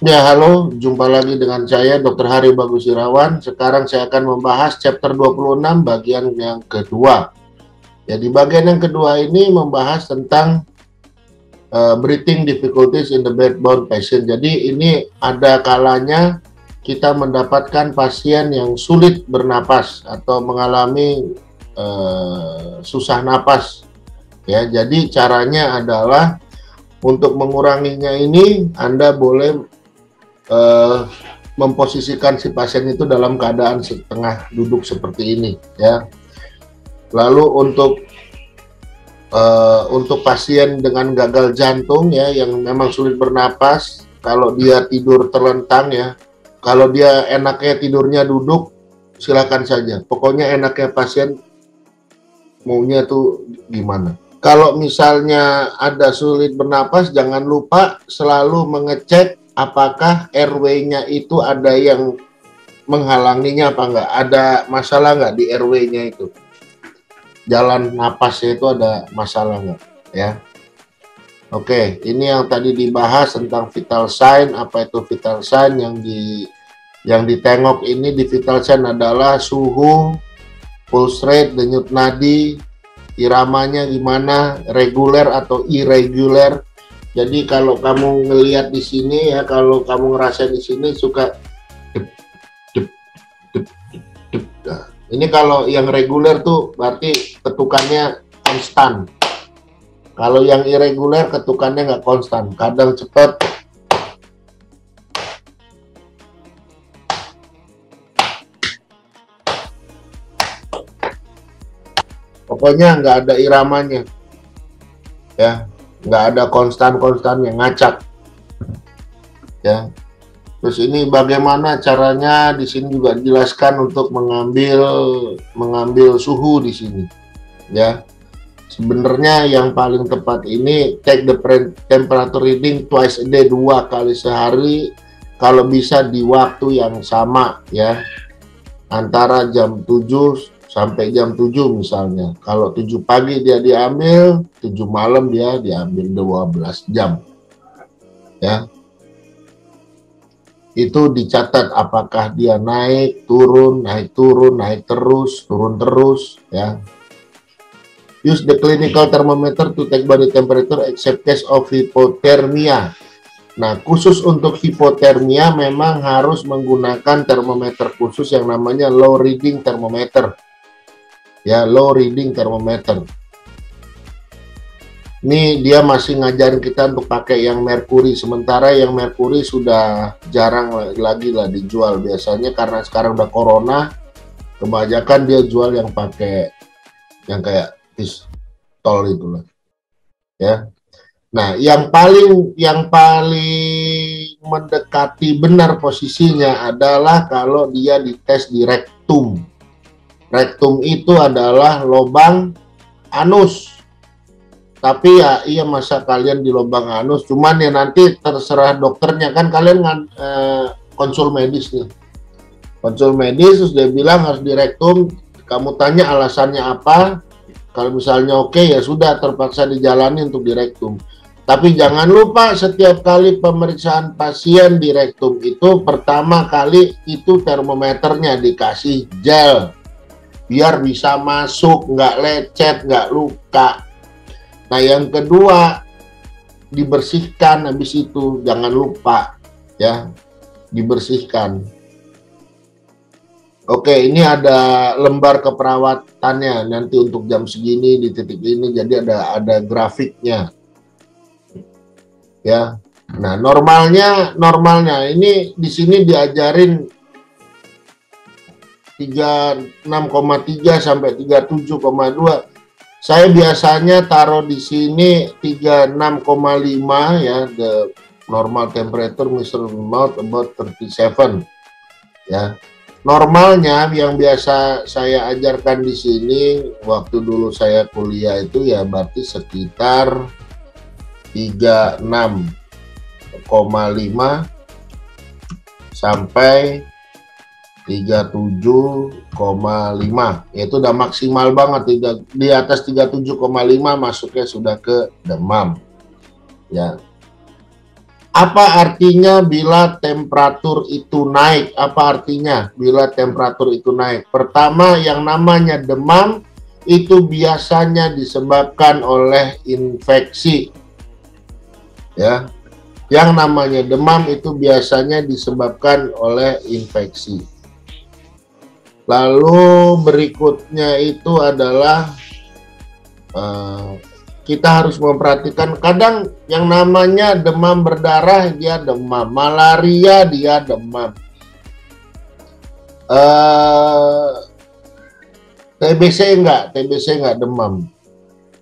Ya, halo, jumpa lagi dengan saya Dr. Hari Bagus Irawan. Sekarang saya akan membahas chapter 26 bagian yang kedua. Ya, di bagian yang kedua ini membahas tentang breathing difficulties in the bedbound patient. Jadi ini ada kalanya kita mendapatkan pasien yang sulit bernapas atau mengalami susah napas. Ya, jadi caranya adalah untuk menguranginya ini Anda boleh memposisikan si pasien itu dalam keadaan setengah duduk seperti ini, ya. Lalu untuk pasien dengan gagal jantung ya yang memang sulit bernapas, kalau dia tidur terlentang ya, kalau dia enaknya tidurnya duduk, silakan saja. Pokoknya enaknya pasien maunya tuh gimana. Kalau misalnya ada sulit bernapas, jangan lupa selalu mengecek apakah airway-nya itu ada yang menghalanginya apa enggak, ada masalah enggak di airway-nya itu, jalan napasnya itu ada masalah enggak, ya. Oke, ini yang tadi dibahas tentang vital sign. Apa itu vital sign? Yang ditengok ini di vital sign adalah suhu, pulse rate, denyut nadi, iramanya gimana, reguler atau irregular. Jadi kalau kamu ngelihat di sini ya, kalau kamu ngerasa di sini suka dep, dep, dep, dep. Nah, ini kalau yang reguler tuh berarti ketukannya konstan. Kalau yang irregular ketukannya nggak konstan, kadang cepat, pokoknya nggak ada iramanya, ya, nggak ada konstan yang ngacak, ya. Terus ini bagaimana caranya, di sini juga dijelaskan untuk mengambil suhu di sini, ya. Sebenarnya yang paling tepat ini take the temperature reading twice a day, 2 kali sehari, kalau bisa di waktu yang sama ya, antara jam 7 sampai jam 7 misalnya. Kalau 7 pagi dia diambil, 7 malam dia diambil 12 jam. Ya. Itu dicatat apakah dia naik, turun, naik terus, turun terus ya. Use the clinical thermometer to take body temperature except case of hypothermia. Nah, khusus untuk hipotermia memang harus menggunakan termometer khusus yang namanya low reading thermometer. Ya, low reading thermometer. Ini dia masih ngajarin kita untuk pakai yang merkuri, sementara yang merkuri sudah jarang lagi lah dijual. Biasanya karena sekarang udah corona, kebanyakan dia jual yang pakai yang kayak pistol itulah. Ya. Nah, yang paling mendekati benar posisinya adalah kalau dia dites di rektum. Rektum itu adalah lubang anus. Tapi ya iya, masa kalian di lubang anus, cuman ya nanti terserah dokternya, kan kalian konsul medis nih. Konsul medis terus dia bilang harus di rektum, kamu tanya alasannya apa. Kalau misalnya oke, ya sudah, terpaksa dijalani untuk di rektum. Tapi jangan lupa setiap kali pemeriksaan pasien di rektum itu, pertama kali itu termometernya dikasih gel. Biar bisa masuk, nggak lecet, nggak luka. Nah, yang kedua, dibersihkan habis itu. Jangan lupa, ya, dibersihkan. Oke, ini ada lembar keperawatannya nanti untuk jam segini di titik ini, jadi ada grafiknya. Ya. Nah, normalnya ini di sini diajarin 36,3 sampai 37,2. Saya biasanya taruh di sini 36,5 ya, the normal temperature measured mouth about 37. Ya. Normalnya yang biasa saya ajarkan di sini waktu dulu saya kuliah itu ya berarti sekitar 36,5 sampai 37,5. Itu udah maksimal banget. Di atas 37,5 masuknya sudah ke demam. Ya. Apa artinya bila temperatur itu naik? Apa artinya bila temperatur itu naik? Pertama, yang namanya demam itu biasanya disebabkan oleh infeksi. Ya. Yang namanya demam itu biasanya disebabkan oleh infeksi. Lalu berikutnya itu adalah kita harus memperhatikan, kadang yang namanya demam berdarah dia demam, malaria dia demam, TBC enggak demam,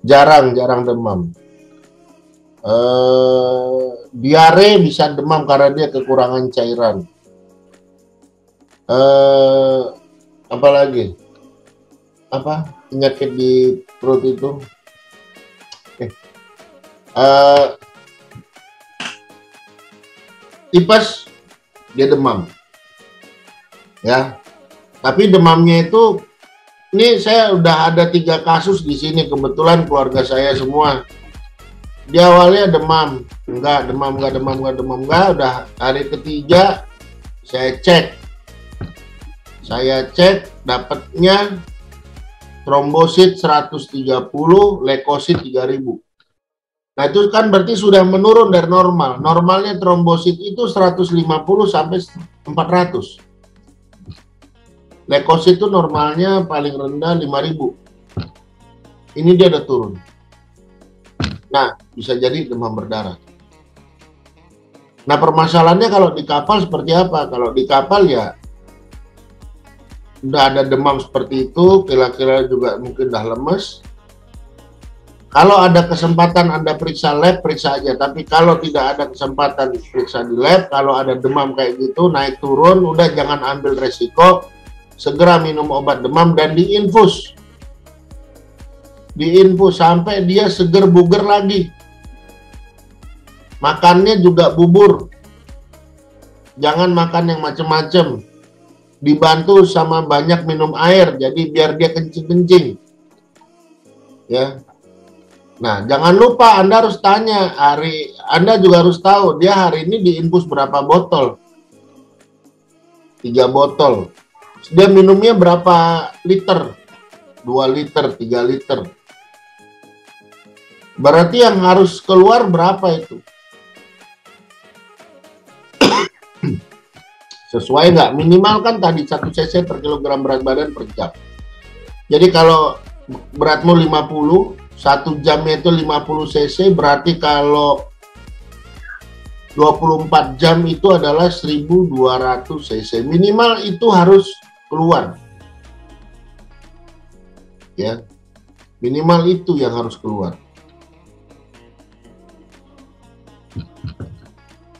jarang demam. Diare bisa demam karena dia kekurangan cairan. Apalagi apa penyakit di perut itu? Tipes dia demam, ya. Tapi demamnya itu, ini saya udah ada 3 kasus di sini, kebetulan keluarga saya semua. Di awalnya demam, enggak, udah hari ketiga saya cek dapatnya trombosit 130, leukosit 3000. Nah, itu kan berarti sudah menurun dari normal. Normalnya trombosit itu 150 sampai 400. Leukosit itu normalnya paling rendah 5000. Ini dia udah turun. Nah, bisa jadi demam berdarah. Nah, permasalahannya kalau di kapal seperti apa? Kalau di kapal ya udah ada demam seperti itu, kira-kira juga mungkin udah lemes. Kalau ada kesempatan Anda periksa lab, periksa aja. Tapi kalau tidak ada kesempatan periksa di lab, kalau ada demam kayak gitu, naik turun, udah jangan ambil resiko. Segera minum obat demam dan diinfus. Diinfus sampai dia seger buger lagi. Makannya juga bubur. Jangan makan yang macem-macem. Dibantu sama banyak minum air, jadi biar dia kencing-kencing. Ya. Nah, jangan lupa Anda harus tanya, Anda juga harus tahu dia hari ini diinfus berapa botol. 3 botol. Dia minumnya berapa liter? 2 liter, 3 liter. Berarti yang harus keluar berapa itu? Sesuai nggak? Minimal kan tadi 1 cc per kilogram berat badan per jam. Jadi kalau beratmu 50, 1 jamnya itu 50 cc, berarti kalau 24 jam itu adalah 1200 cc. Minimal itu harus keluar. Ya. Minimal itu yang harus keluar.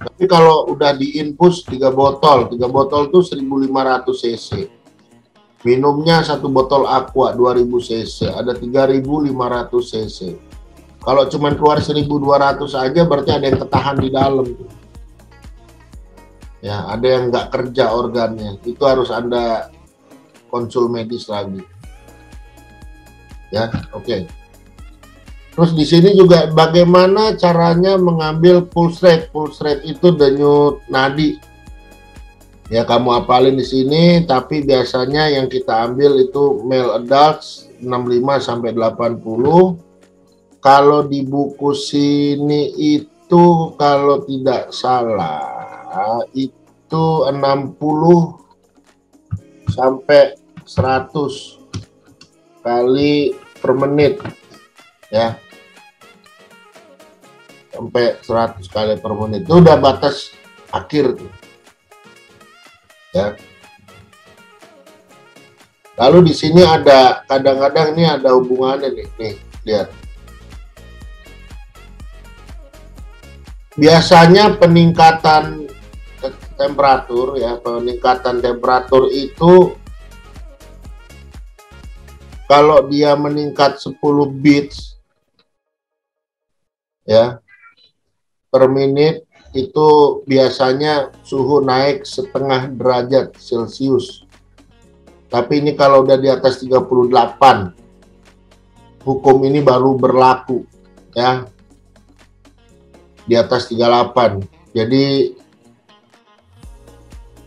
Tapi kalau udah diinfus 3 botol itu 1500 cc. Minumnya 1 botol aqua 2000 cc, ada 3500 cc. Kalau cuma keluar 1200 aja berarti ada yang ketahan di dalam. Ya, ada yang nggak kerja organnya. Itu harus Anda konsul medis lagi. Ya, oke. Terus di sini juga bagaimana caranya mengambil pulse rate. Pulse rate itu denyut nadi. Ya, kamu hafalin di sini, tapi biasanya yang kita ambil itu male adults 65 sampai 80. Kalau di buku sini itu kalau tidak salah itu 60 sampai 100 kali per menit. Ya. Sampai 100 kali per menit. Itu udah batas akhir tuh. Ya. Lalu di sini ada kadang-kadang ini ada hubungannya nih, lihat. Biasanya peningkatan temperatur ya, peningkatan temperatur itu kalau dia meningkat 10 beats ya per menit, itu biasanya suhu naik 0,5 derajat Celcius. Tapi ini kalau udah di atas 38, hukum ini baru berlaku ya. Di atas 38. Jadi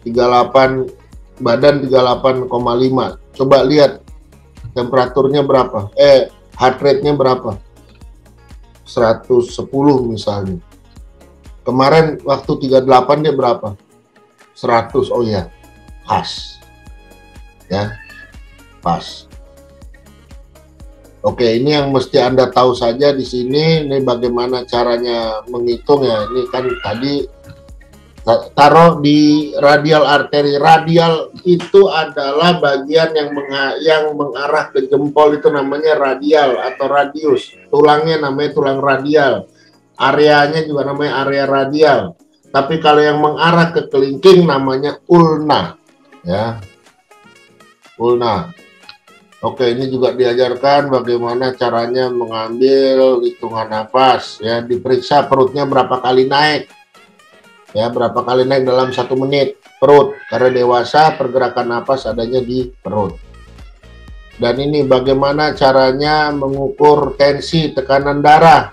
38, badan 38,5. Coba lihat temperaturnya berapa, heart rate-nya berapa, 110 misalnya. Kemarin waktu 38 dia berapa, 100. Oh ya, pas ya, pas. Oke, ini yang mesti Anda tahu saja di sini. Ini bagaimana caranya menghitung ya. Ini kan tadi taruh di radial arteri. Radial itu adalah bagian yang mengarah ke jempol, itu namanya radial atau radius. Tulangnya namanya tulang radial. Areanya juga namanya area radial. Tapi kalau yang mengarah ke kelingking namanya ulna, ya. Ulna. Oke, ini juga diajarkan bagaimana caranya mengambil hitungan nafas, ya. Diperiksa perutnya berapa kali naik, ya, berapa kali naik dalam 1 menit perut, karena dewasa pergerakan nafas adanya di perut. Dan ini bagaimana caranya mengukur tensi, tekanan darah,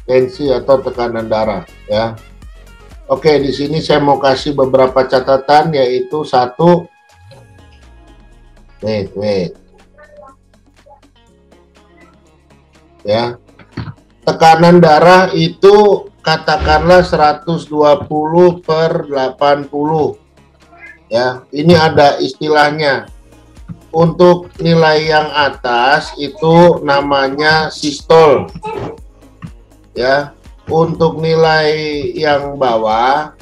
tensi atau tekanan darah, ya. Oke, di sini saya mau kasih beberapa catatan, yaitu satu. Wait. Ya. Tekanan darah itu katakanlah 120/80. Ya, ini ada istilahnya. Untuk nilai yang atas itu namanya sistol. Ya. Untuk nilai yang bawah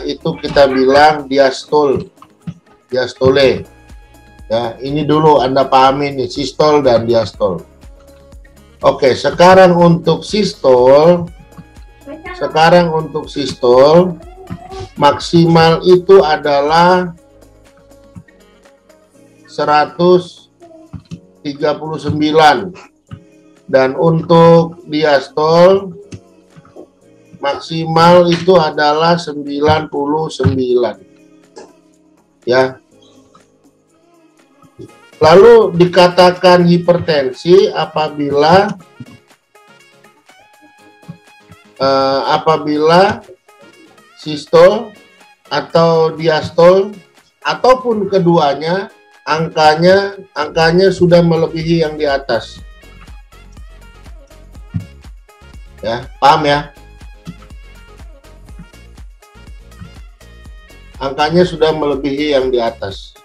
itu kita bilang diastol. Diastole. Ya, ini dulu Anda pahami nih, sistol dan diastol. Oke, sekarang untuk sistol maksimal itu adalah 139, dan untuk diastol maksimal itu adalah 99. Ya. Lalu dikatakan hipertensi apabila sistol atau diastol ataupun keduanya angkanya sudah melebihi yang di atas. Ya, paham ya? Angkanya sudah melebihi yang di atas.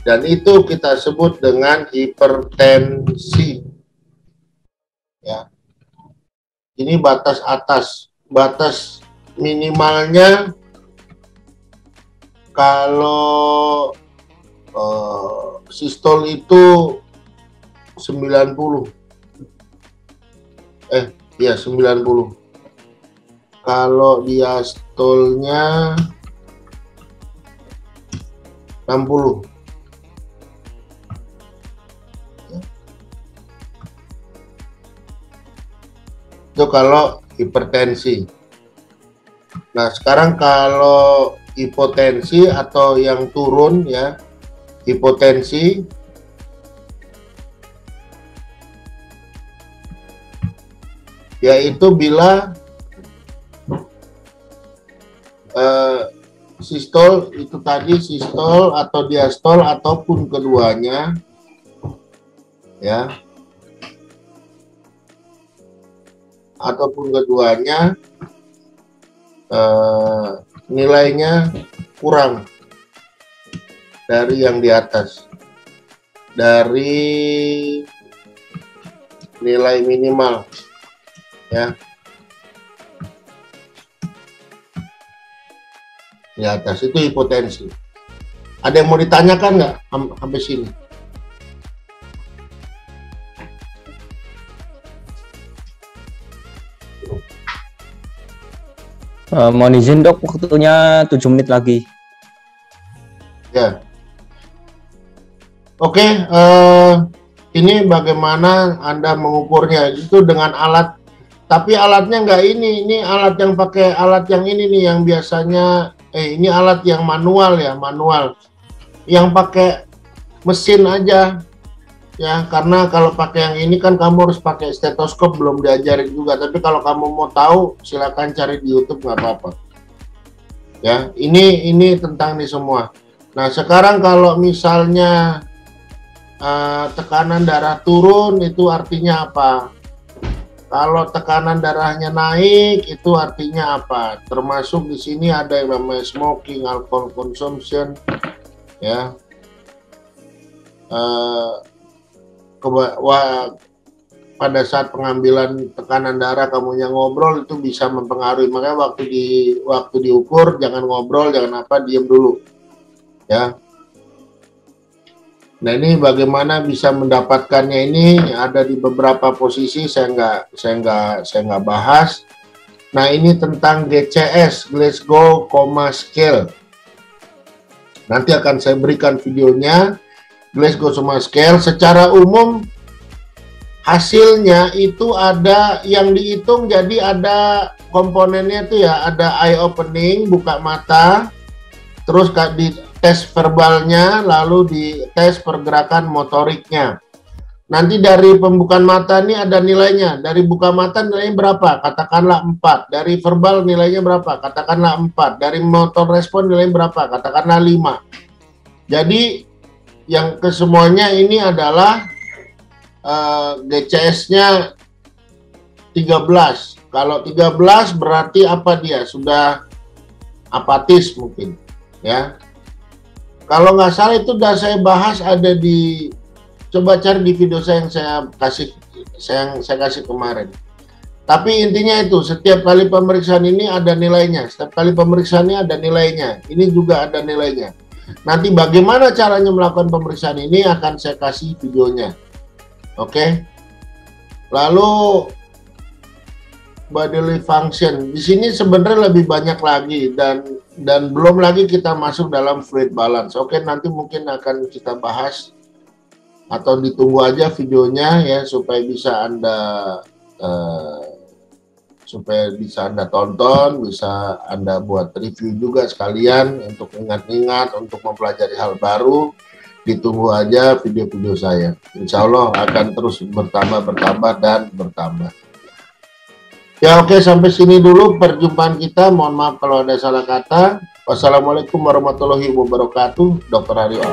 Dan itu kita sebut dengan hipertensi. Ya. Ini batas atas. Batas minimalnya kalau sistol itu 90. 90. Kalau diastolnya 60. Itu kalau hipertensi. Nah, sekarang kalau hipotensi atau yang turun, ya, hipotensi yaitu bila sistol itu tadi, sistol atau diastol ataupun keduanya, ya, nilainya kurang dari yang di atas, dari nilai minimal, ya, di atas itu hipotensi. Ada yang mau ditanyakan nggak sampai sini? Mohon izin dok, waktunya 7 menit lagi. Ya. Oke, ini bagaimana Anda mengukurnya? Itu dengan alat, tapi alatnya nggak ini alat yang pakai alat yang ini nih, yang biasanya, ini alat yang manual ya, manual. Yang pakai mesin aja. Ya, karena kalau pakai yang ini kan kamu harus pakai stetoskop, belum diajarin juga. Tapi kalau kamu mau tahu, silakan cari di YouTube, nggak apa-apa. Ya, ini tentang ini semua. Nah, sekarang kalau misalnya tekanan darah turun, itu artinya apa? Kalau tekanan darahnya naik, itu artinya apa? Termasuk di sini ada yang namanya smoking, alcohol consumption, ya. Pada saat pengambilan tekanan darah kamunya ngobrol itu bisa mempengaruhi. Makanya waktu diukur jangan ngobrol, jangan apa, diam dulu, ya. Nah, ini bagaimana bisa mendapatkannya, ini ada di beberapa posisi, saya nggak bahas. Nah, ini tentang GCS, Glasgow Coma Scale. Nanti akan saya berikan videonya. Glasgow Coma Scale secara umum hasilnya itu ada yang dihitung, jadi ada komponennya itu ya, ada eye opening, buka mata, terus di tes verbalnya, lalu di tes pergerakan motoriknya. Nanti dari pembukaan mata ini ada nilainya, dari buka mata nilainya berapa, katakanlah 4, dari verbal nilainya berapa, katakanlah 4, dari motor respon nilainya berapa, katakanlah 5. Jadi yang kesemuanya ini adalah GCS-nya 13. Kalau 13 berarti apa dia? Sudah apatis mungkin, ya. Kalau nggak salah itu udah saya bahas, ada di, coba cari di video saya yang saya kasih kemarin. Tapi intinya itu, setiap kali pemeriksaan ini ada nilainya, setiap kali pemeriksaannya ada nilainya, ini juga ada nilainya. Nanti bagaimana caranya melakukan pemeriksaan ini akan saya kasih videonya. Oke. Lalu bodily function. Di sini sebenarnya lebih banyak lagi, dan belum lagi kita masuk dalam fluid balance. Oke, nanti mungkin akan kita bahas, atau ditunggu aja videonya ya, supaya bisa Anda tonton, bisa Anda buat review juga sekalian untuk ingat-ingat, untuk mempelajari hal baru. Ditunggu aja video-video saya. Insya Allah akan terus bertambah dan bertambah. Ya, oke, sampai sini dulu perjumpaan kita. Mohon maaf kalau ada salah kata. Wassalamualaikum warahmatullahi wabarakatuh. Dr. Haryo.